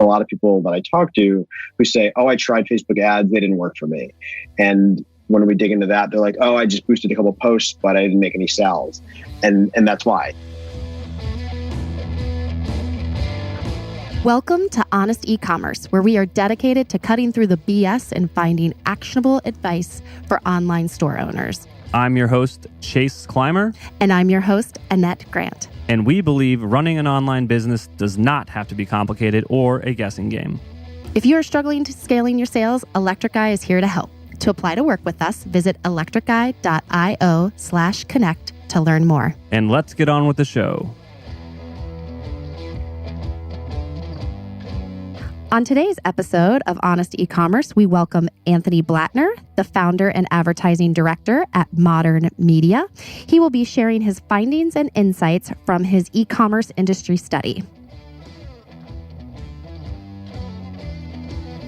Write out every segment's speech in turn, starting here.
a lot of people that I talk to who say, oh, I tried Facebook ads, they didn't work for me. And when we dig into that, they're like, oh, I just boosted a couple of posts, but I didn't make any sales. And that's why. Welcome to Honest eCommerce, where we are dedicated to cutting through the BS and finding actionable advice for online store owners. I'm your host, Chase Clymer. And I'm your host, Annette Grant. And we believe running an online business does not have to be complicated or a guessing game. If you are struggling to scaling your sales, Electric Guy is here to help. To apply to work with us, visit electricguy.io/connect to learn more. And let's get on with the show. On today's episode of Honest eCommerce, we welcome Anthony Blatner, the founder and advertising director at Modern Media. He will be sharing his findings and insights from his e-commerce industry study.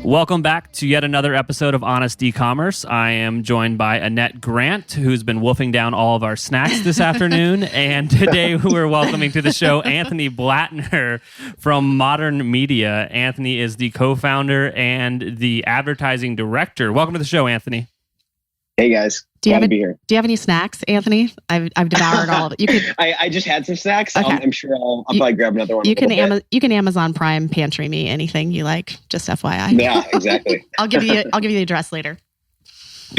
Welcome back to yet another episode of Honest eCommerce. I am joined by Annette Grant, who's been wolfing down all of our snacks this afternoon. And today we're welcoming to the show Anthony Blatner from Modern Media. Anthony is the co-founder and the advertising director. Welcome to the show, Anthony. Hey, guys. Glad to be here. Do you have any snacks, Anthony? I've devoured all of it. You could. I just had some snacks. Okay. I'm sure I'll probably grab another one. You can Amazon Prime pantry me anything you like. Just FYI. Yeah, exactly. I'll give you the address later.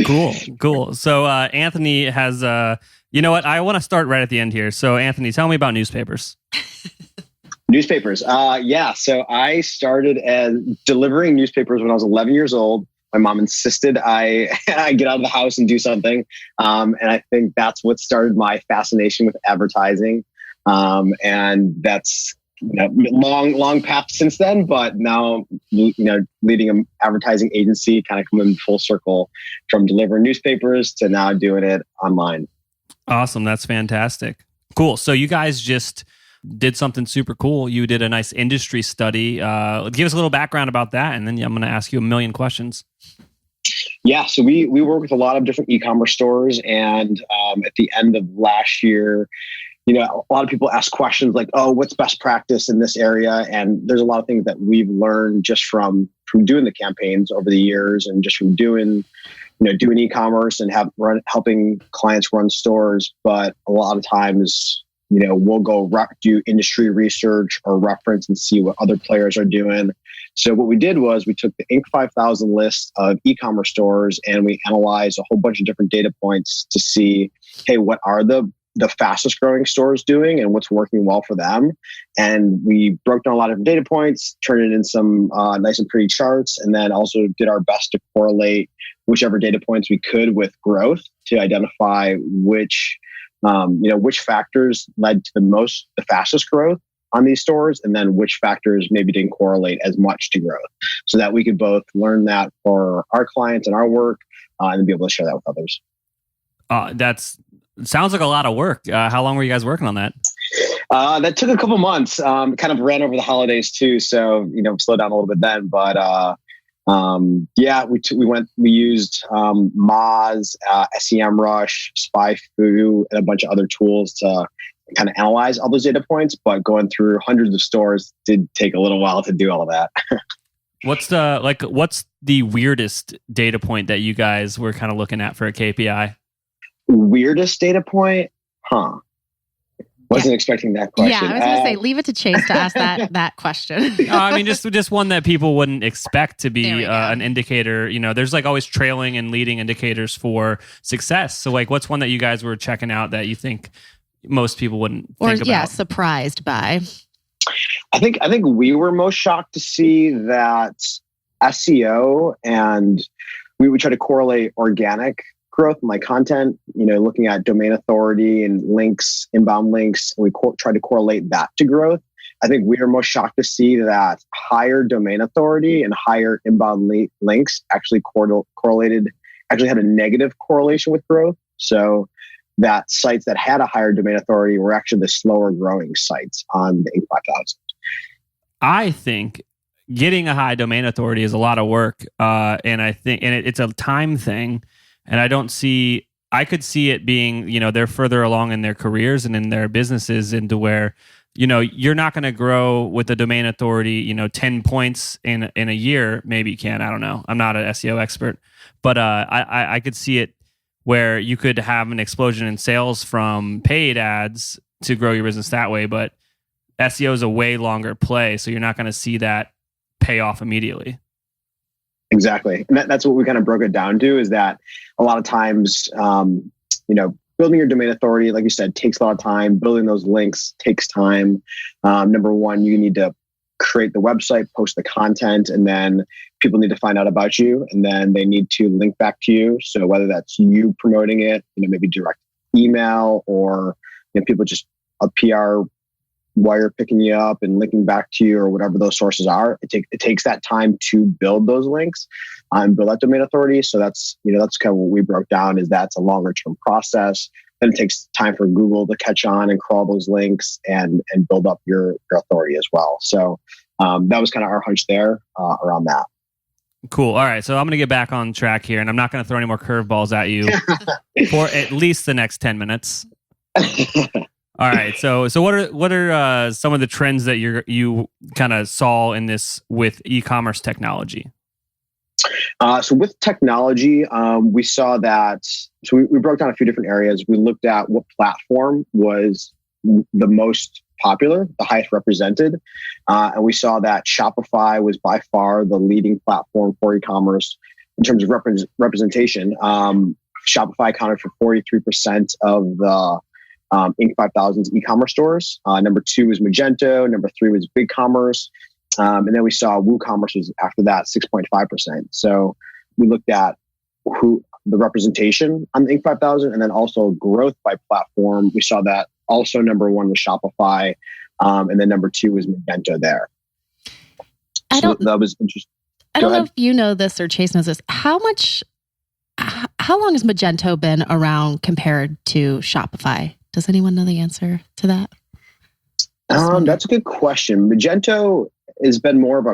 Cool. So Anthony has. You know what? I want to start right at the end here. So Anthony, tell me about newspapers. Newspapers. Yeah. So I started as delivering newspapers when I was 11 years old. My mom insisted I get out of the house and do something. And I think that's what started my fascination with advertising. And that's long path since then. But now, leading an advertising agency, kind of coming full circle from delivering newspapers to now doing it online. Awesome. That's fantastic. Cool. So you guys just did something super cool. You did a nice industry study. Give us a little background about that, and then I'm going to ask you a million questions. Yeah, so we work with a lot of different e-commerce stores, and at the end of last year, a lot of people ask questions like, "Oh, what's best practice in this area?" And there's a lot of things that we've learned just from doing the campaigns over the years, and just from doing e-commerce and helping clients run stores. But a lot of times, we'll go do industry research or reference and see what other players are doing. So what we did was we took the Inc. 5000 list of e-commerce stores and we analyzed a whole bunch of different data points to see, hey, what are the fastest growing stores doing and what's working well for them. And we broke down a lot of different data points, turned it in some nice and pretty charts, and then also did our best to correlate whichever data points we could with growth to identify which factors led to the fastest growth on these stores, and then which factors maybe didn't correlate as much to growth, so that we could both learn that for our clients and our work, and be able to share that with others. Sounds like a lot of work. How long were you guys working on that? That took a couple months. Kind of ran over the holidays too, so slowed down a little bit then. But we used Moz, SEMrush, SpyFu, and a bunch of other tools to kind of analyze all those data points. But going through hundreds of stores did take a little while to do all of that. What's the weirdest data point that you guys were kind of looking at for a KPI? Weirdest data point? Wasn't expecting that question. Yeah, I was going to say, leave it to Chase to ask that question. I mean, just one that people wouldn't expect to be an indicator. There's always trailing and leading indicators for success. So what's one that you guys were checking out that you think most people wouldn't think about? Yeah, surprised by. I think we were most shocked to see that SEO, and we would try to correlate organic growth in content, looking at domain authority and links, inbound links, and we try to correlate that to growth. I think we were most shocked to see that higher domain authority and higher inbound links actually had a negative correlation with growth. So that sites that had a higher domain authority were actually the slower growing sites on the Inc. 5000. I think getting a high domain authority is a lot of work, and it's a time thing. And I could see it being, they're further along in their careers and in their businesses into where you're not going to grow with the domain authority, 10 points in a year. Maybe you can. I don't know. I'm not an SEO expert, but I could see it where you could have an explosion in sales from paid ads to grow your business that way. But SEO is a way longer play, so you're not going to see that pay off immediately. Exactly. And that's what we kind of broke it down to, is that a lot of times, building your domain authority, like you said, takes a lot of time. Building those links takes time. Number one, you need to create the website, post the content, and then people need to find out about you, and then they need to link back to you. So whether that's you promoting it, maybe direct email, or people just a PR wire picking you up and linking back to you, or whatever those sources are. It takes that time to build those links and build that domain authority. So that's that's kind of what we broke down, is that's a longer term process. Then it takes time for Google to catch on and crawl those links and build up your authority as well. So that was kind of our hunch there around that. Cool. All right. So I'm going to get back on track here, and I'm not going to throw any more curveballs at you for at least the next 10 minutes. All right. So what are some of the trends that you kind of saw in this with e-commerce technology? So with technology, we saw that. So we broke down a few different areas. We looked at what platform was the most popular, the highest represented, and we saw that Shopify was by far the leading platform for e-commerce in terms of representation. Shopify accounted for 43% of the Inc. 5000's e-commerce stores. Number 2 was Magento. Number 3 was BigCommerce. And then we saw WooCommerce was after that 6.5%. So we looked at the representation on the Inc. 5000, and then also growth by platform. We saw that also number 1 was Shopify, and then number 2 was Magento there. That was interesting. I don't know if you know this or Chase knows this. How long has Magento been around compared to Shopify? Does anyone know the answer to that? That's a good question. Magento has been more of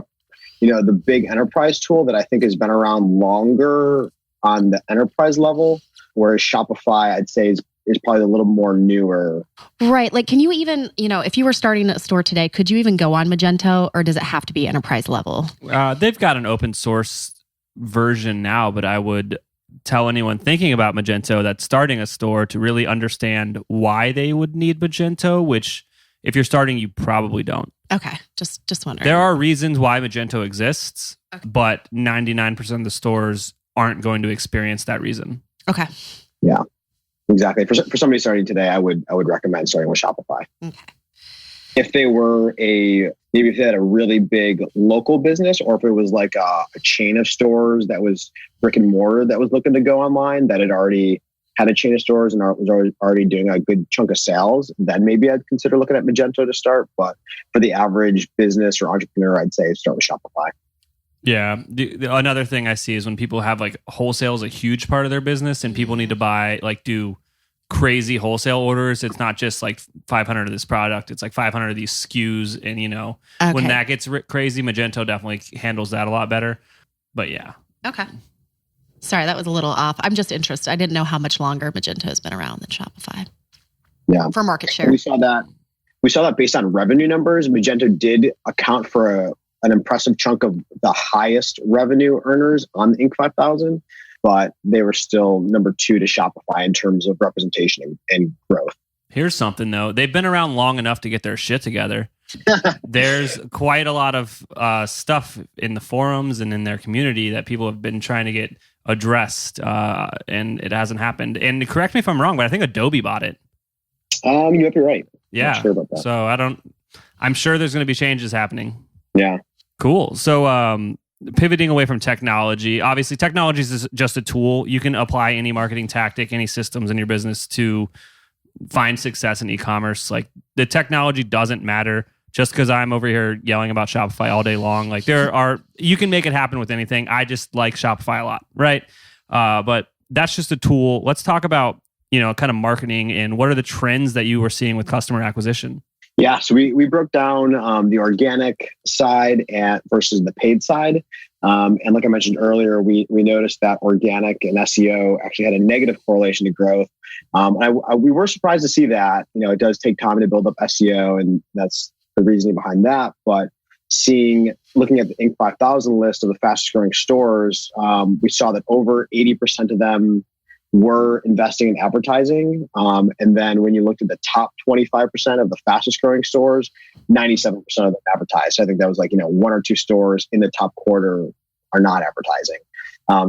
the big enterprise tool that I think has been around longer on the enterprise level, whereas Shopify, I'd say, is probably a little more newer. Right. Like, can you even, if you were starting a store today, could you even go on Magento, or does it have to be enterprise level? They've got an open source version now, but I would tell anyone thinking about Magento that's starting a store to really understand why they would need Magento, which if you're starting, you probably don't. Okay. Just wondering. There are reasons why Magento exists, but 99% of the stores aren't going to experience that reason. Okay. Yeah, exactly. For somebody starting today, I would recommend starting with Shopify. Okay. If they were maybe if they had a really big local business, or if it was like a chain of stores that was brick and mortar that was looking to go online, that had already had a chain of stores and was already doing a good chunk of sales, then maybe I'd consider looking at Magento to start. But for the average business or entrepreneur, I'd say start with Shopify. Yeah. Another thing I see is when people have wholesale is a huge part of their business, and people need to do crazy wholesale orders. It's not just 500 of this product. It's 500 of these SKUs. And, when that gets crazy, Magento definitely handles that a lot better. But yeah. Okay. Sorry, that was a little off. I'm just interested. I didn't know how much longer Magento has been around than Shopify. Yeah. For market share. And we saw that based on revenue numbers. Magento did account for an impressive chunk of the highest revenue earners on the Inc. 5000. But they were still number 2 to Shopify in terms of representation and growth. Here's something, though. They've been around long enough to get their shit together. There's quite a lot of stuff in the forums and in their community that people have been trying to get addressed, and it hasn't happened. And correct me if I'm wrong, but I think Adobe bought it. You might be right. Yeah. I'm not sure about that. So I'm sure there's going to be changes happening. Yeah. Cool. So, pivoting away from technology, obviously technology is just a tool. You can apply any marketing tactic, any systems in your business to find success in e-commerce. The technology doesn't matter. Just because I'm over here yelling about Shopify all day long, you can make it happen with anything. I just like Shopify a lot, right? But that's just a tool. Let's talk about, kind of marketing and what are the trends that you were seeing with customer acquisition? Yeah, so we broke down the organic side versus the paid side. And like I mentioned earlier, we noticed that organic and SEO actually had a negative correlation to growth. We were surprised to see that. It does take time to build up SEO, and that's the reasoning behind that. But looking at the Inc. 5000 list of the fastest growing stores, we saw that over 80% of them were investing in advertising. And then when you looked at the top 25% of the fastest growing stores, 97% of them advertised. So I think that was one or two stores in the top quarter are not advertising.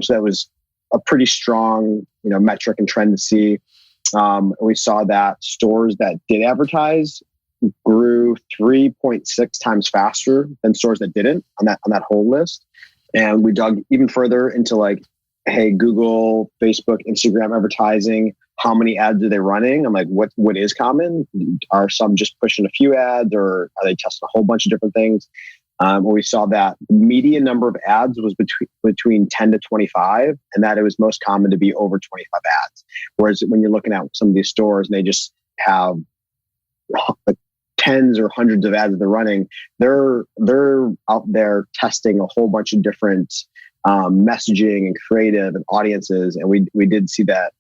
So that was a pretty strong, metric and trend to see. We saw that stores that did advertise grew 3.6 times faster than stores that didn't on that whole list. And we dug even further into hey, Google, Facebook, Instagram advertising, how many ads are they running? I'm like, what is common? Are some just pushing a few ads, or are they testing a whole bunch of different things? We saw that the median number of ads was between 10 to 25, and that it was most common to be over 25 ads. Whereas when you're looking at some of these stores and they just have tens or hundreds of ads that they're running, they're out there testing a whole bunch of different messaging and creative and audiences. And we did see that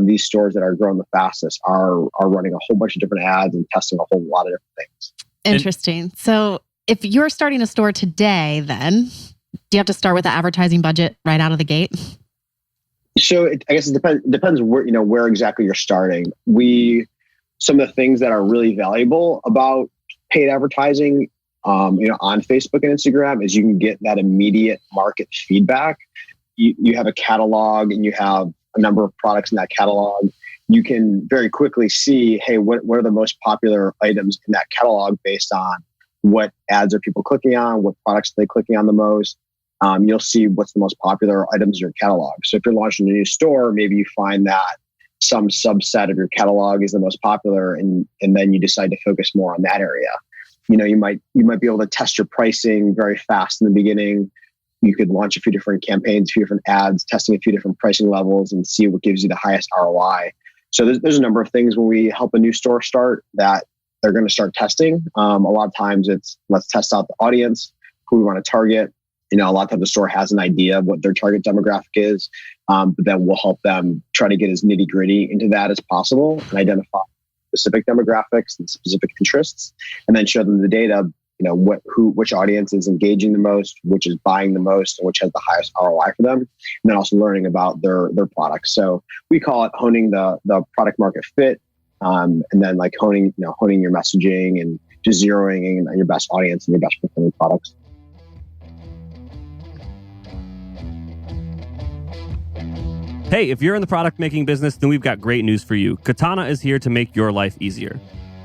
these stores that are growing the fastest are running a whole bunch of different ads and testing a whole lot of different things. Interesting. So if you're starting a store today, then do you have to start with the advertising budget right out of the gate? So I guess it depends where exactly you're starting. Some of the things that are really valuable about paid advertising on Facebook and Instagram is you can get that immediate market feedback. You have a catalog and you have a number of products in that catalog. You can very quickly see, hey, what are the most popular items in that catalog based on what ads are people clicking on, what products are they clicking on the most. You'll see what's the most popular items in your catalog. So if you're launching a new store, maybe you find that some subset of your catalog is the most popular, and then you decide to focus more on that area. You might be able to test your pricing very fast in the beginning. You could launch a few different campaigns, a few different ads, testing a few different pricing levels, and see what gives you the highest ROI. So there's a number of things when we help a new store start that they're going to start testing. A lot of times it's let's test out the audience, who we want to target. A lot of times the store has an idea of what their target demographic is, but then we'll help them try to get as nitty gritty into that as possible and identify specific demographics and specific interests, and then show them the data, which audience is engaging the most, which is buying the most, and which has the highest ROI for them, and then also learning about their products. So we call it honing the product market fit, and then honing your messaging and just zeroing in on your best audience and your best performing products. Hey, if you're in the product making business, then we've got great news for you. Katana is here to make your life easier.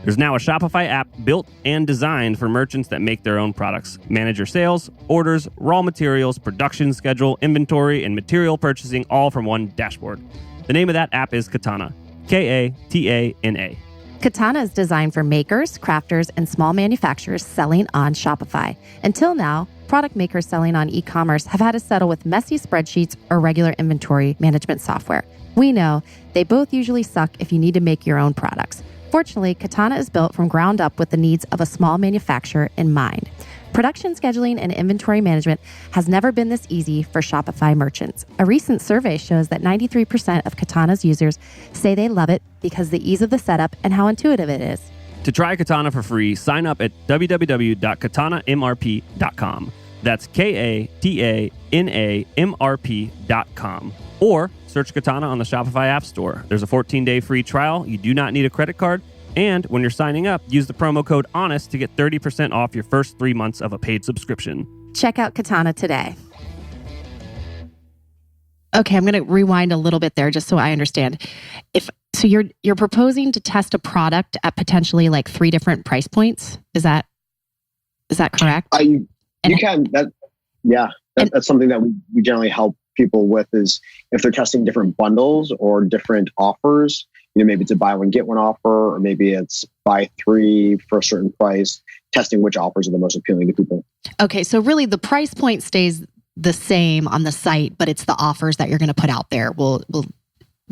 There's now a Shopify app built and designed for merchants that make their own products. Manage your sales, orders, raw materials, production schedule, inventory, and material purchasing all from one dashboard. The name of that app is Katana. Katana. Katana is designed for makers, crafters, and small manufacturers selling on Shopify. Until now, product makers selling on e-commerce have had to settle with messy spreadsheets or regular inventory management software. We know they both usually suck if you need to make your own products. Fortunately, Katana is built from ground up with the needs of a small manufacturer in mind. Production scheduling and inventory management has never been this easy for Shopify merchants. A recent survey shows that 93% of Katana's users say they love it because of the ease of the setup and how intuitive it is. To try Katana for free, sign up at www.katanamrp.com. That's KATANAMRP.com. Or search Katana on the Shopify App Store. There's a 14-day free trial. You do not need a credit card. And when you're signing up, use the promo code HONEST to get 30% off your first 3 months of a paid subscription. Check out Katana today. Okay, I'm going to rewind a little bit there just so I understand. So you're proposing to test a product at potentially 3 different price points. Is that correct? You can. That's something that we generally help people with, is if they're testing different bundles or different offers. Maybe it's a buy one, get one offer, or maybe it's buy 3 for a certain price, testing which offers are the most appealing to people. Okay, so really the price point stays the same on the site, but it's the offers that you're going to put out there will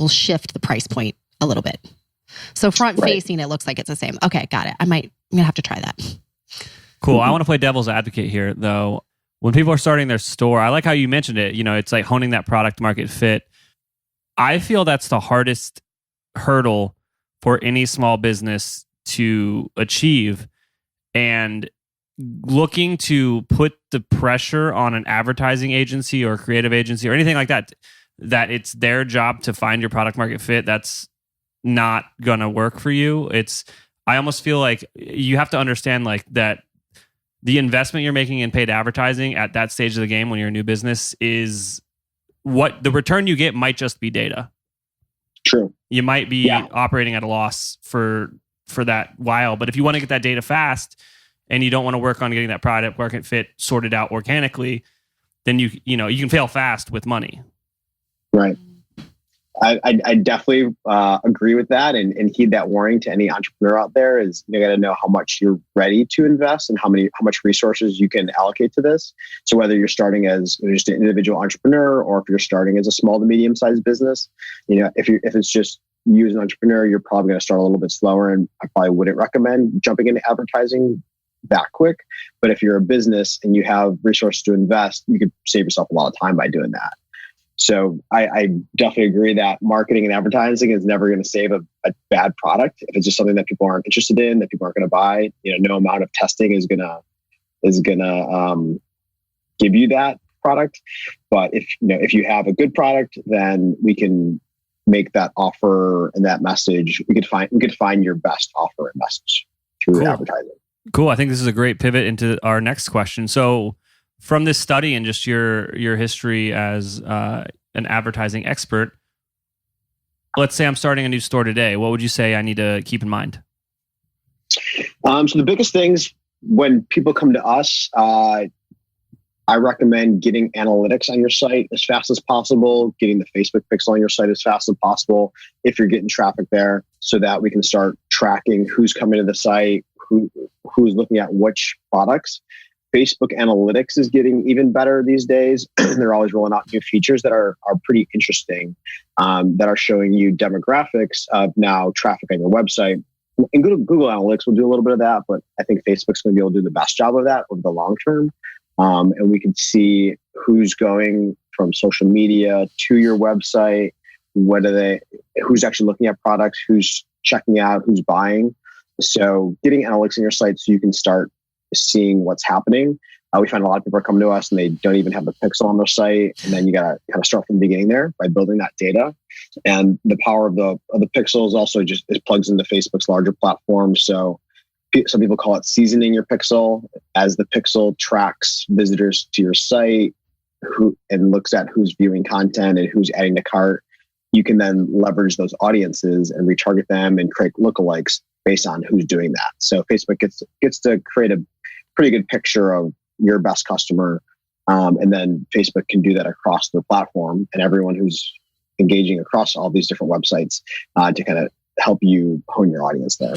shift the price point a little bit. So front facing, it looks like it's the same. Okay, got it. I'm gonna have to try that. Cool. I want to play devil's advocate here, though. When people are starting their store, I like how you mentioned it. It's like honing that product market fit. I feel that's the hardest hurdle for any small business to achieve. And looking to put the pressure on an advertising agency or creative agency or anything like that it's their job to find your product market fit, that's not going to work for you. I almost feel like you have to understand like that the investment you're making in paid advertising at that stage of the game when you're a new business is what the return you get might just be data. True. You might be operating at a loss for that while, but if you want to get that data fast and you don't want to work on getting that product market fit sorted out organically, then you can fail fast with money. Right. I definitely agree with that and heed that warning to any entrepreneur out there is you got to know how much you're ready to invest and how much resources you can allocate to this. So whether you're starting as just an individual entrepreneur or if you're starting as a small to medium sized business, if it's just you as an entrepreneur, you're probably going to start a little bit slower, and I probably wouldn't recommend jumping into advertising that quick. But if you're a business and you have resources to invest, you could save yourself a lot of time by doing that. So I definitely agree that marketing and advertising is never going to save a bad product. If it's just something that people aren't interested in, that people aren't going to buy, no amount of testing is gonna give you that product. But if you have a good product, then we can make that offer and that message. We could find your best offer and message through advertising. Cool. I think this is a great pivot into our next question. So, from this study and just your history as an advertising expert, let's say I'm starting a new store today. What would you say I need to keep in mind? So the biggest things when people come to us, I recommend getting analytics on your site as fast as possible, getting the Facebook pixel on your site as fast as possible if you're getting traffic there, so that we can start tracking who's coming to the site, who's looking at which products. Facebook analytics is getting even better these days. They're always rolling out new features that are pretty interesting, that are showing you demographics of now traffic on your website. And Google Analytics will do a little bit of that, but I think Facebook's going to be able to do the best job of that over the long term. And we can see who's going from social media to your website, who's actually looking at products, who's checking out, who's buying. So getting analytics on your site so you can start seeing what's happening. We find a lot of people are coming to us and they don't even have the pixel on their site. And then you got to kind of start from the beginning there by building that data. And the power of the pixel is also it plugs into Facebook's larger platform. So some people call it seasoning your pixel. As the pixel tracks visitors to your site and looks at who's viewing content and who's adding to cart, you can then leverage those audiences and retarget them and create lookalikes based on who's doing that. So Facebook gets to create a pretty good picture of your best customer. And then Facebook can do that across their platform and everyone who's engaging across all these different websites to kind of help you hone your audience there.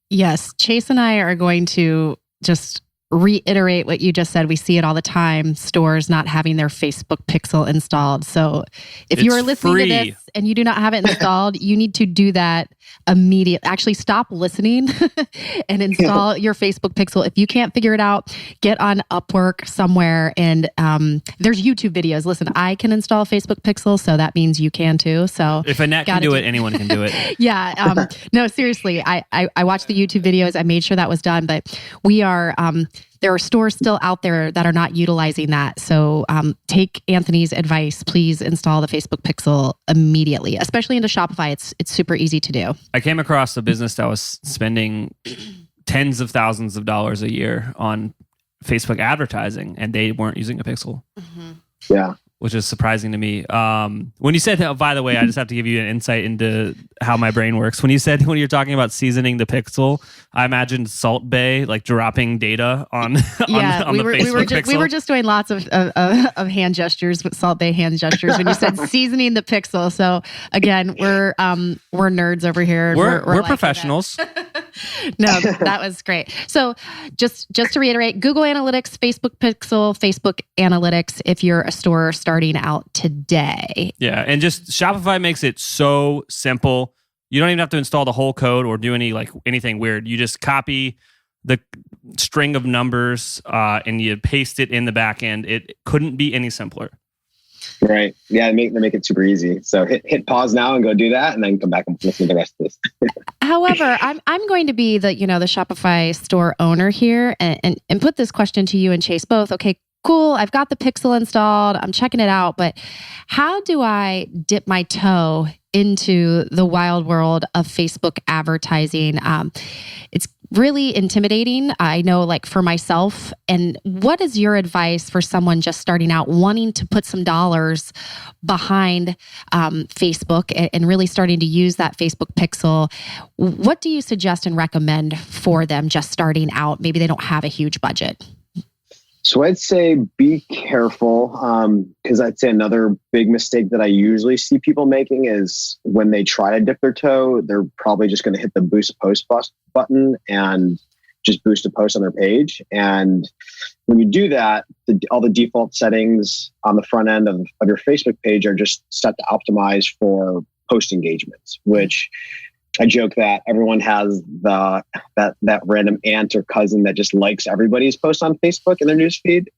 Yes. Chase and I are going to just reiterate what you just said. We see it all the time, stores not having their Facebook pixel installed. So if you are listening to this and you do not have it installed, you need to do that immediately. Actually, stop listening and install your Facebook pixel. If you can't figure it out, get on Upwork somewhere and there's YouTube videos. Listen, I can install Facebook pixel, so that means you can too. So if Annette can do it, anyone can do it. Yeah. No, seriously, I watched the YouTube videos. I made sure that was done, but we are... there are stores still out there that are not utilizing that. So take Anthony's advice. Please install the Facebook pixel immediately, especially into Shopify. It's super easy to do. I came across a business that was spending tens of thousands of dollars a year on Facebook advertising, and they weren't using a pixel. Mm-hmm. Yeah. Which is surprising to me. When you said that, by the way, I just have to give you an insight into how my brain works. When you're talking about seasoning the pixel, I imagined Salt Bae like dropping data on yeah, the Facebook pixel. We were just doing lots of hand gestures, with Salt Bae hand gestures when you said seasoning the pixel. So again, we're nerds over here. We're professionals. No, that was great. So just to reiterate, Google Analytics, Facebook Pixel, Facebook Analytics, if you're a store starting out today. Yeah, and just Shopify makes it so simple. You don't even have to install the whole code or do anything weird. You just copy the string of numbers and you paste it in the back end. It couldn't be any simpler. Right. Yeah, they make it super easy. So hit pause now and go do that, and then come back and listen to the rest of this. However, I'm going to be the Shopify store owner here and put this question to you and Chase both. Okay, cool. I've got the Pixel installed. I'm checking it out, but how do I dip my toe into the wild world of Facebook advertising? It's really intimidating. I know, like, for myself. And what is your advice for someone just starting out, wanting to put some dollars behind Facebook and really starting to use that Facebook Pixel? What do you suggest and recommend for them just starting out? Maybe they don't have a huge budget. So I'd say be careful, because I'd say another big mistake that I usually see people making is when they try to dip their toe, they're probably just going to hit the boost post button and just boost a post on their page. And when you do that, all the default settings on the front end of your Facebook page are just set to optimize for post engagements, which I joke that everyone has that random aunt or cousin that just likes everybody's post on Facebook in their newsfeed.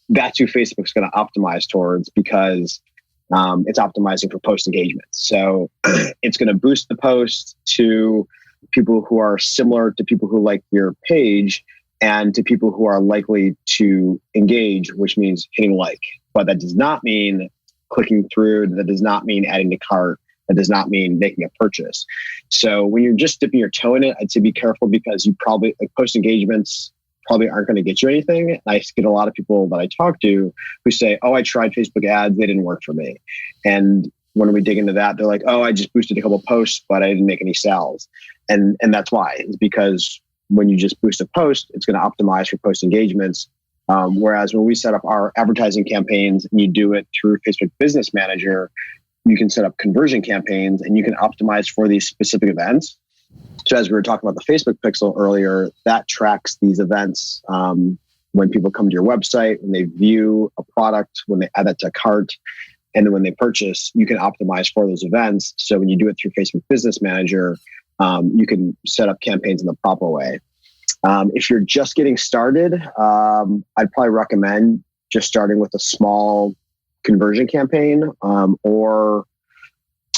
That's who Facebook's going to optimize towards, because it's optimizing for post engagements. So it's going to boost the post to people who are similar to people who like your page and to people who are likely to engage, which means hitting like. But that does not mean clicking through. That does not mean adding to cart. That does not mean making a purchase. So when you're just dipping your toe in it, I'd say be careful, because you probably, like, post engagements probably aren't going to get you anything. And I get a lot of people that I talk to who say, oh, I tried Facebook ads. They didn't work for me. And when we dig into that, they're like, oh, I just boosted a couple of posts, but I didn't make any sales. And that's why. It's because when you just boost a post, it's going to optimize for post engagements. Whereas when we set up our advertising campaigns and you do it through Facebook Business Manager, you can set up conversion campaigns and you can optimize for these specific events. So as we were talking about the Facebook Pixel earlier, that tracks these events when people come to your website, when they view a product, when they add that to a cart, and then when they purchase, you can optimize for those events. So when you do it through Facebook Business Manager, you can set up campaigns in the proper way. If you're just getting started, I'd probably recommend just starting with a small conversion campaign, or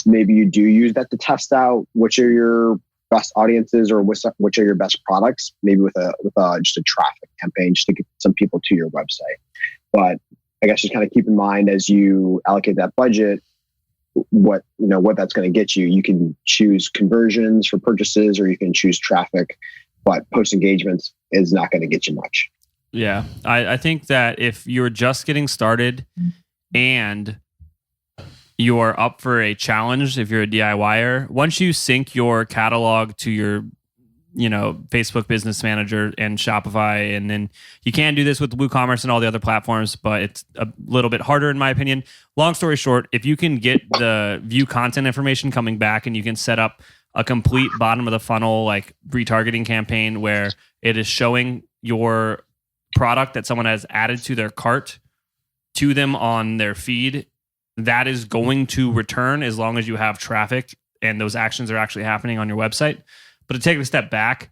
maybe you do use that to test out which are your best audiences or which are your best products, maybe with just a traffic campaign just to get some people to your website. But I guess just kind of keep in mind as you allocate that budget, what that's going to get you. You can choose conversions for purchases, or you can choose traffic, but post engagements is not going to get you much. Yeah, I think that if you're just getting started and you're up for a challenge, if you're a DIYer, once you sync your catalog to your, Facebook Business Manager and Shopify, and then you can do this with WooCommerce and all the other platforms, but it's a little bit harder in my opinion. Long story short, if you can get the view content information coming back and you can set up a complete bottom of the funnel, like retargeting campaign where it is showing your product that someone has added to their cart to them on their feed, that is going to return as long as you have traffic and those actions are actually happening on your website. But to take a step back,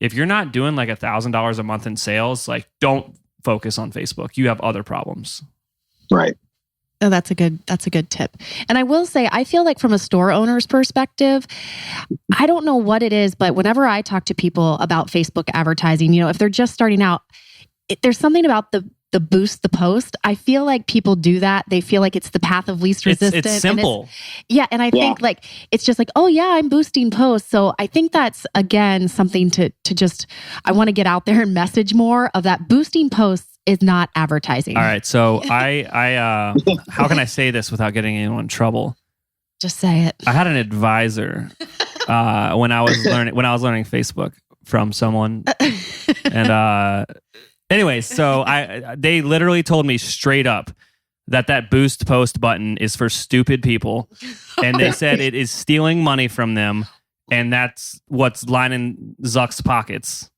if you're not doing like $1,000 a month in sales, like, don't focus on Facebook. You have other problems. Right. Oh, that's a good tip. And I will say, I feel like from a store owner's perspective, I don't know what it is, but whenever I talk to people about Facebook advertising, if they're just starting out, there's something about the boost the post. I feel like people do that. They feel like it's the path of least resistance. It's simple. And I think like, it's just like, oh yeah, I'm boosting posts. So I think that's, again, something to just, I want to get out there and message more of that. Boosting posts is not advertising. All right. So I how can I say this without getting anyone in trouble? Just say it. I had an advisor when I was learning Facebook from someone. And anyways, so they literally told me straight up that boost post button is for stupid people. And they said it is stealing money from them. And that's what's lining Zuck's pockets.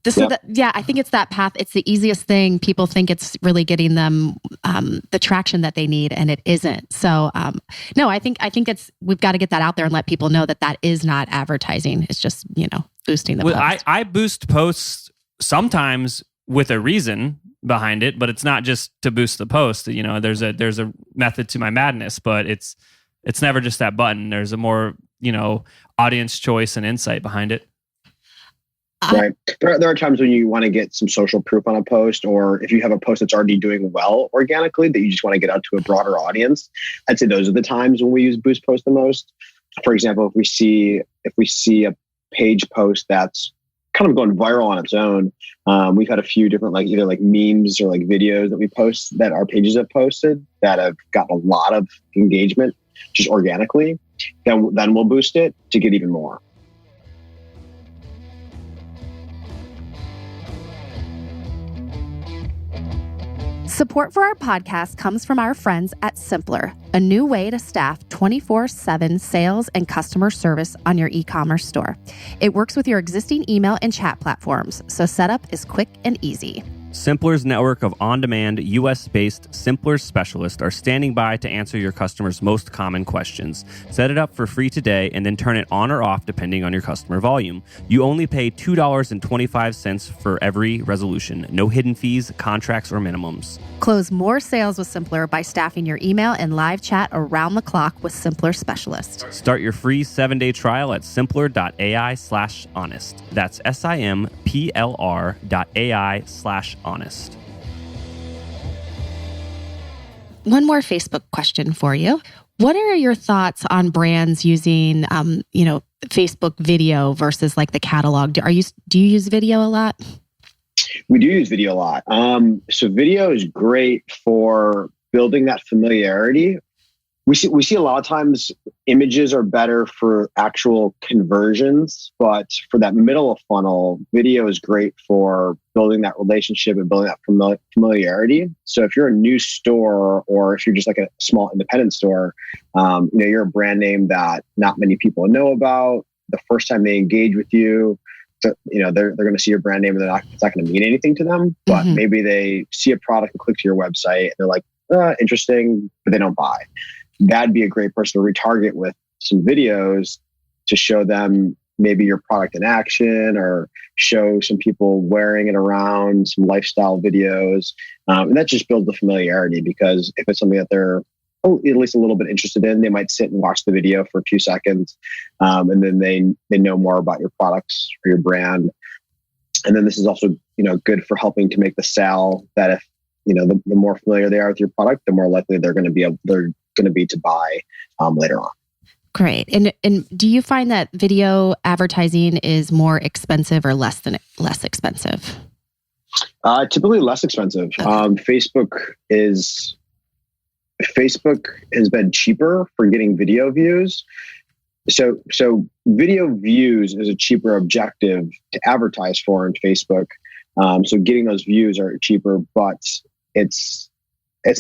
I think it's that path. It's the easiest thing. People think it's really getting them the traction that they need, and it isn't. So, no, I think we've got to get that out there and let people know that is not advertising. It's just boosting the post. I boost posts sometimes with a reason behind it, but it's not just to boost the post. There's a method to my madness, but it's never just that button. There's a more audience choice and insight behind it. Right. There are times when you want to get some social proof on a post, or if you have a post that's already doing well organically that you just want to get out to a broader audience. I'd say those are the times when we use boost post the most. For example, if we see a page post that's kind of going viral on its own, we've had a few different either memes or videos that we post that our pages have posted that have gotten a lot of engagement just organically. Then we'll boost it to get even more. Support for our podcast comes from our friends at Simpler, a new way to staff 24/7 sales and customer service on your e-commerce store. It works with your existing email and chat platforms, so setup is quick and easy. Simpler's network of on-demand, U.S.-based Simpler specialists are standing by to answer your customers' most common questions. Set it up for free today and then turn it on or off depending on your customer volume. You only pay $2.25 for every resolution. No hidden fees, contracts, or minimums. Close more sales with Simpler by staffing your email and live chat around the clock with Simpler specialists. Start your free 7-day trial at simpler.ai/honest. That's simpler.ai/honest. One more Facebook question for you. What are your thoughts on brands using, Facebook video versus the catalog? Do you use video a lot? We do use video a lot. So video is great for building that familiarity. We see a lot of times images are better for actual conversions, but for that middle of funnel, video is great for building that relationship and building that familiarity. So if you're a new store, or if you're just a small independent store, you're a brand name that not many people know about. The first time they engage with you, they're going to see your brand name and it's not going to mean anything to them. But maybe they see a product and click to your website and they're like, interesting, but they don't buy. That'd be a great person to retarget with some videos to show them maybe your product in action, or show some people wearing it around, some lifestyle videos. And that just builds the familiarity, because if it's something that they're at least a little bit interested in, they might sit and watch the video for a few seconds. And then they know more about your products or your brand. And then this is also, good for helping to make the sale, that if, the more familiar they are with your product, the more likely they're going to be to buy later on. Great. And do you find that video advertising is more expensive or less expensive? Typically less expensive. Okay. Facebook has been cheaper for getting video views. So video views is a cheaper objective to advertise for in Facebook. So getting those views are cheaper, but it's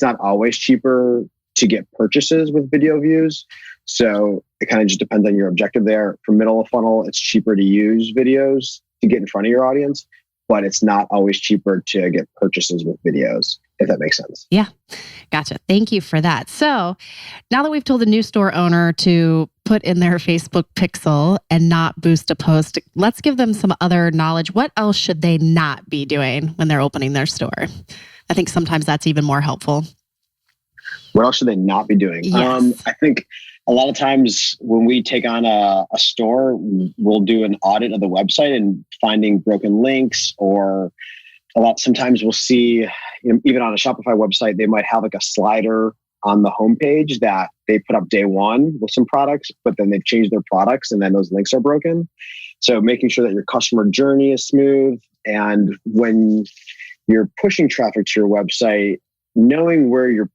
not always cheaper to get purchases with video views. So it kind of just depends on your objective there. For middle of funnel, it's cheaper to use videos to get in front of your audience, but it's not always cheaper to get purchases with videos, if that makes sense. Yeah. Gotcha. Thank you for that. So now that we've told the new store owner to put in their Facebook pixel and not boost a post, let's give them some other knowledge. What else should they not be doing when they're opening their store? I think sometimes that's even more helpful. What else should they not be doing? Yes. I think a lot of times when we take on a store, we'll do an audit of the website and finding broken links, or sometimes we'll see, even on a Shopify website, they might have a slider on the homepage that they put up day one with some products, but then they've changed their products and then those links are broken. So making sure that your customer journey is smooth, and when you're pushing traffic to your website, knowing where you're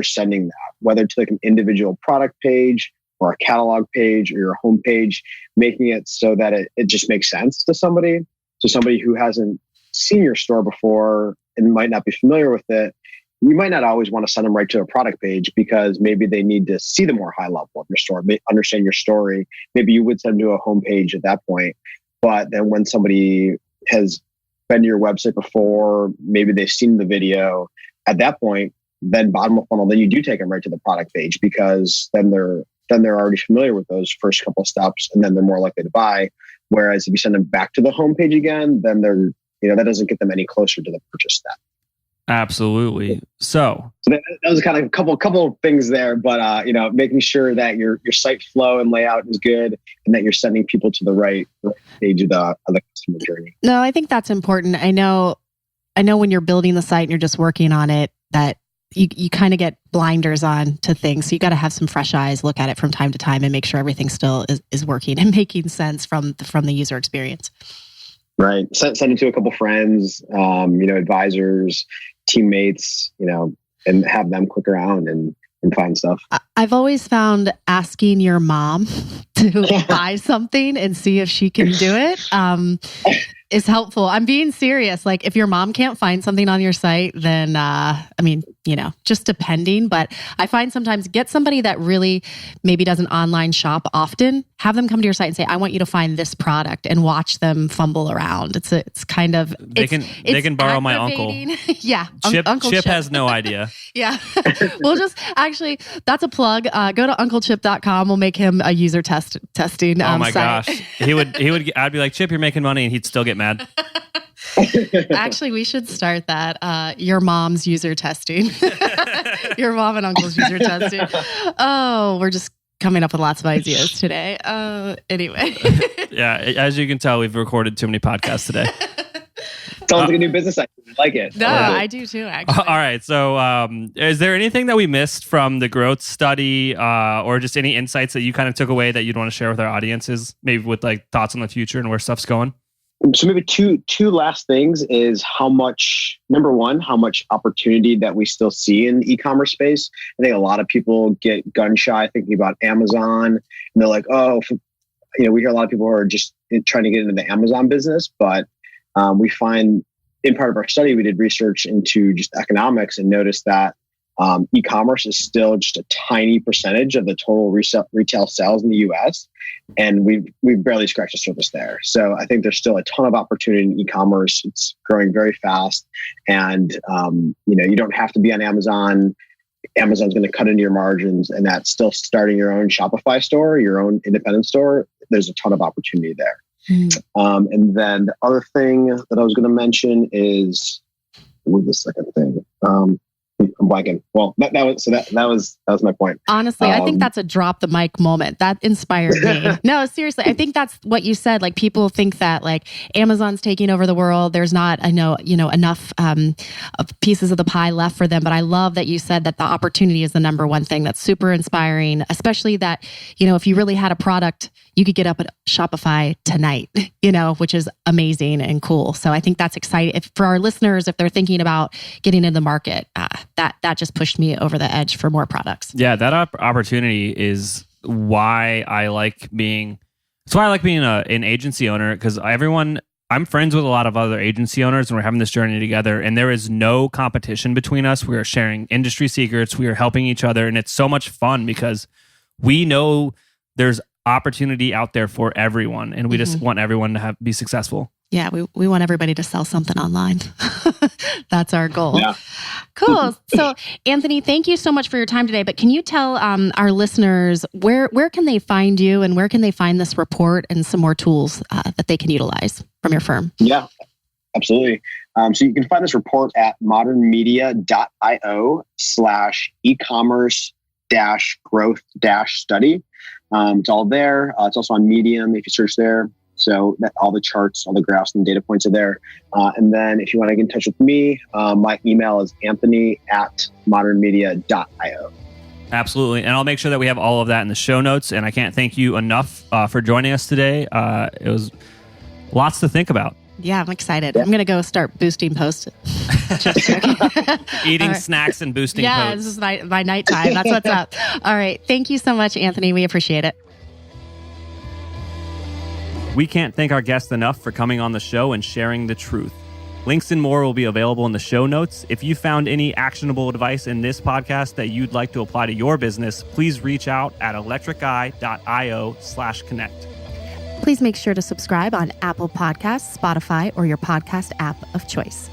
sending that, whether to an individual product page or a catalog page or your homepage, making it so that it just makes sense to somebody. So somebody who hasn't seen your store before and might not be familiar with it, you might not always want to send them right to a product page, because maybe they need to see the more high level of your store, understand your story. Maybe you would send them to a homepage at that point. But then when somebody has been to your website before, maybe they've seen the video. At that point, then bottom of funnel, then you do take them right to the product page, because then they're already familiar with those first couple of steps, and then they're more likely to buy. Whereas if you send them back to the homepage again, then that doesn't get them any closer to the purchase step. Absolutely. So that was kind of a couple of things there, but making sure that your site flow and layout is good, and that you're sending people to the right page of the customer journey. No, I think that's important. I know when you're building the site and you're just working on it, that you kind of get blinders on to things. So you got to have some fresh eyes, look at it from time to time, and make sure everything still is working and making sense from the user experience. Right. Send it to a couple friends, advisors, teammates, and have them click around and find stuff. I've always found asking your mom to buy something and see if she can do it is helpful. I'm being serious. Like, if your mom can't find something on your site, then, just depending. But I find sometimes get somebody that really maybe doesn't online shop often, have them come to your site and say, I want you to find this product, and watch them fumble around. It's kind of... They can borrow my uncle. Yeah. Uncle Chip has no idea. Yeah. We'll just... Actually, that's a plug. Go to unclechip.com. We'll make him a user testing oh my site. gosh. He would. I'd be like, Chip, you're making money, and he'd still get mad. Actually, we should start that. Your mom's user testing. Your mom and uncle's user testing. Oh, we're just coming up with lots of ideas today. Anyway. Yeah, as you can tell, we've recorded too many podcasts today. Sounds like a new business idea. I like it. No, I do too, actually. All right. So is there anything that we missed from the growth study or just any insights that you kind of took away that you'd want to share with our audiences, maybe with like thoughts on the future and where stuff's going? So maybe two last things is number one, how much opportunity that we still see in the e-commerce space. I think a lot of people get gun shy thinking about Amazon, and they're like, we hear a lot of people who are just trying to get into the Amazon business, but we find in part of our study, we did research into just economics and noticed that e-commerce is still just a tiny percentage of the total retail sales in the US. And we've barely scratched the surface there. So I think there's still a ton of opportunity in e-commerce. It's growing very fast. And, you don't have to be on Amazon. Amazon's going to cut into your margins, and that's still starting your own Shopify store, your own independent store. There's a ton of opportunity there. And then the other thing that I was going to mention is, what was the second thing? I'm blanking. Well, that was my point. Honestly, I think that's a drop the mic moment. That inspired me. No, seriously, I think that's what you said. Like, people think that like Amazon's taking over the world. There's not, enough of pieces of the pie left for them. But I love that you said that the opportunity is the number one thing. That's super inspiring, especially that, if you really had a product, you could get up at Shopify tonight, which is amazing and cool. So I think that's exciting. For our listeners, if they're thinking about getting into the market, that just pushed me over the edge for more products. Yeah, that opportunity is why I like being an agency owner, because I'm friends with a lot of other agency owners, and we're having this journey together, and there is no competition between us. We are sharing industry secrets. We are helping each other, and it's so much fun because we know there's opportunity out there for everyone, and we just want everyone to be successful. Yeah, we want everybody to sell something online. That's our goal. Yeah. Cool. So, Anthony, thank you so much for your time today. But can you tell our listeners where can they find you, and where can they find this report and some more tools that they can utilize from your firm? Yeah, absolutely. So you can find this report at modernmedia.io/ecommerce-growth-study. It's all there. It's also on Medium if you search there. So that all the charts, all the graphs and data points are there. And then if you want to get in touch with me, my email is anthony@modernmedia.io. Absolutely. And I'll make sure that we have all of that in the show notes. And I can't thank you enough for joining us today. It was lots to think about. Yeah, I'm excited. Yeah. I'm going to go start boosting posts. Eating snacks and boosting posts. Yeah, this is my nighttime. That's what's up. All right. Thank you so much, Anthony. We appreciate it. We can't thank our guests enough for coming on the show and sharing the truth. Links and more will be available in the show notes. If you found any actionable advice in this podcast that you'd like to apply to your business, please reach out at electriceye.io/connect. Please make sure to subscribe on Apple Podcasts, Spotify, or your podcast app of choice.